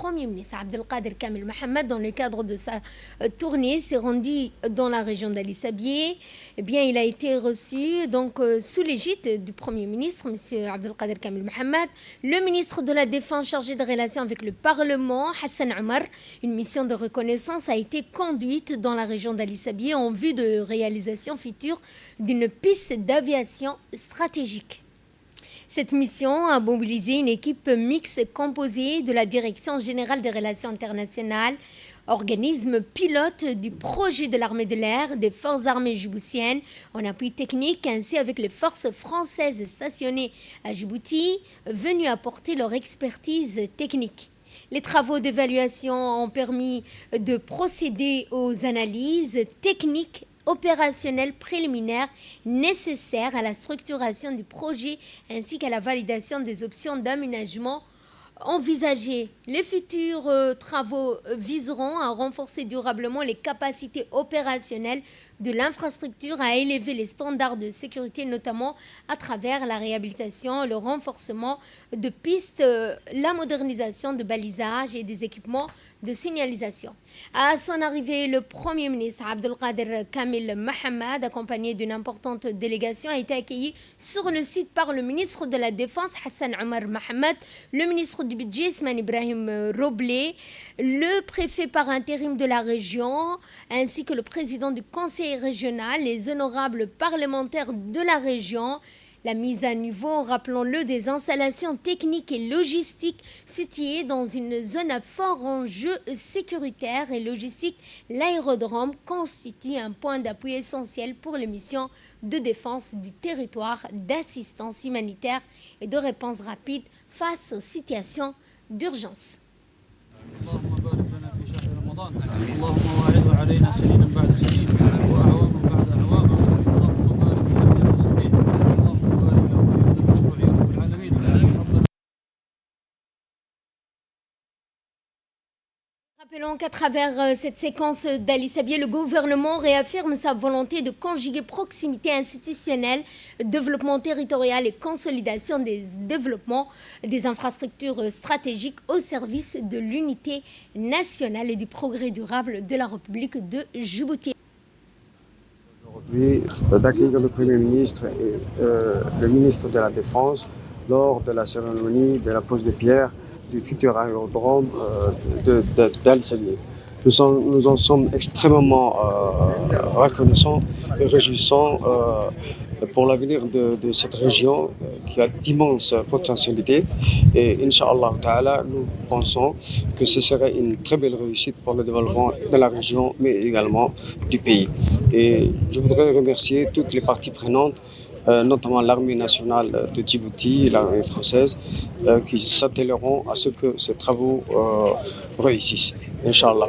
Premier ministre Abdelkader Kamel Mohamed, dans le cadre de sa tournée, s'est rendu dans la région d'Ali Sabieh. Eh bien, il a été reçu sous l'égide du Premier ministre, M. Abdelkader Kamel Mohamed, le ministre de la Défense chargé des relations avec le Parlement, Hassan Omar. Une mission de reconnaissance a été conduite dans la région d'Ali Sabieh en vue de réalisation future d'une piste d'aviation stratégique. Cette mission a mobilisé une équipe mixte composée de la Direction générale des relations internationales, organisme pilote du projet de l'armée de l'air, des forces armées djiboutiennes en appui technique, ainsi avec les forces françaises stationnées à Djibouti, venues apporter leur expertise technique. Les travaux d'évaluation ont permis de procéder aux analyses techniques opérationnels préliminaires nécessaires à la structuration du projet ainsi qu'à la validation des options d'aménagement envisagées. Les futurs travaux viseront à renforcer durablement les capacités opérationnelles de l'infrastructure, à élever les standards de sécurité, notamment à travers la réhabilitation, le renforcement de pistes, la modernisation de balisage et des équipements de signalisation. À son arrivée, le Premier ministre Abdelkader Kamel Mohamed, accompagné d'une importante délégation, a été accueilli sur le site par le ministre de la Défense Hassan Omar Mohamed, le ministre du Budget Ismaïl Ibrahim Roblé, le préfet par intérim de la région, ainsi que le président du conseil régional, les honorables parlementaires de la région. La mise à niveau, rappelons-le, des installations techniques et logistiques situées dans une zone à fort enjeu sécuritaire et logistique, l'aérodrome constitue un point d'appui essentiel pour les missions de défense du territoire, d'assistance humanitaire et de réponse rapide face aux situations d'urgence. Rappelons qu'à travers cette séquence d'Ali Sabieh, le gouvernement réaffirme sa volonté de conjuguer proximité institutionnelle, développement territorial et consolidation des développements des infrastructures stratégiques au service de l'unité nationale et du progrès durable de la République de Djibouti. Aujourd'hui, d'accueillir le Premier ministre et le ministre de la Défense lors de la cérémonie de la pose de pierre du futur aérodrome d'Ali Sabieh. Nous en sommes extrêmement reconnaissants et réjouissants pour l'avenir de cette région qui a d'immenses potentialités. Et Inch'Allah Ta'ala, nous pensons que ce serait une très belle réussite pour le développement de la région, mais également du pays. Et je voudrais remercier toutes les parties prenantes, notamment l'armée nationale de Djibouti, l'armée française, qui s'attelleront à ce que ces travaux réussissent, Inch'Allah.